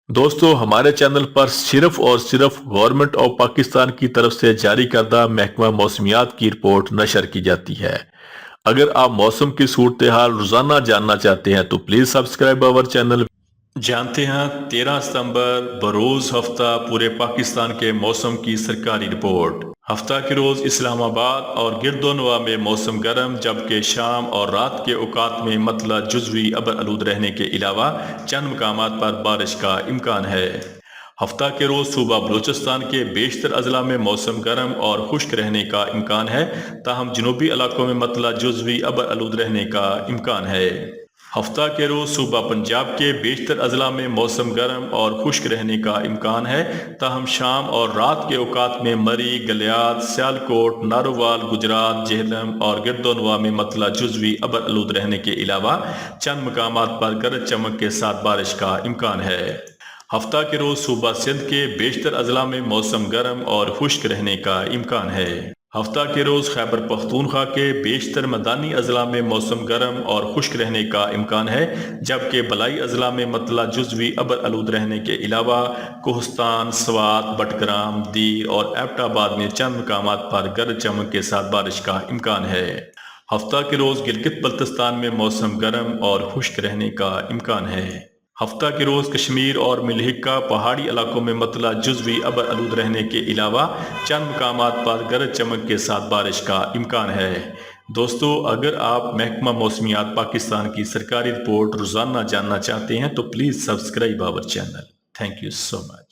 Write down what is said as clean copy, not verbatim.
दोस्तों, हमारे चैनल पर सिर्फ और सिर्फ गवर्नमेंट ऑफ पाकिस्तान की तरफ से जारी करदा महकमा मौसमियात की रिपोर्ट नशर की जाती है। अगर आप मौसम की सूरत हाल रोजाना जानना चाहते हैं तो प्लीज सब्सक्राइब अवर चैनल। जानते हैं 13 सितंबर बरोज हफ्ता पूरे पाकिस्तान के मौसम की सरकारी रिपोर्ट। हफ्ता के रोज इस्लामाबाद और गिरदोनवा में मौसम गर्म, जबकि शाम और रात के औकात में मतला जुजवी अबर आलूद रहने के अलावा चंद मकामात पर बारिश का इम्कान है। हफ्ता के रोज सुबह बलूचिस्तान के बेशतर अजला में मौसम गर्म और खुश्क रहने का इम्कान है, ताहम जनूबी इलाकों में मतला जुजवी अबर आलूद रहने का इम्कान है। हफ्ता के रोज सुबह पंजाब के बेशतर अजला में मौसम गर्म और खुश्क रहने का इम्कान है, ताहम शाम और रात के औकात में मरी, गलियात, सियालकोट, नारोवाल, गुजरात, जेहलम और गिरदोनवा में मतला जुजवी अबर आलूद रहने के अलावा चंद मकामात पर गरज चमक के साथ बारिश का इम्कान है। हफ्ता के रोज सुबह सिंध के बेशतर अजला में मौसम गर्म और खुश्क रहने का इम्कान है। हफ्ता के रोज खैबर पख्तूनख्वा के बेशतर मैदानी अजला में मौसम गर्म और खुश्क रहने का इम्कान है, जबकि बलाई अजला में मतला जुजवी अबर आलूद रहने के अलावा कोहस्तान, स्वात, बटग्राम, दीर और एबटाबाद में चंद मकामात पर गरज चमक के साथ बारिश का इम्कान है। हफ्ता के रोज गिलगित बल्तिस्तान में मौसम गर्म और खुश्क रहने का इम्कान है। हफ्ता के रोज कश्मीर और मिल्हिका पहाड़ी इलाकों में मतला जुजवी अबर आलूद रहने के अलावा चंद मकामात पर गरज चमक के साथ बारिश का इम्कान है। दोस्तों, अगर आप महकमा मौसमियात पाकिस्तान की सरकारी रिपोर्ट रोजाना जानना चाहते हैं तो please subscribe our channel. Thank you so much.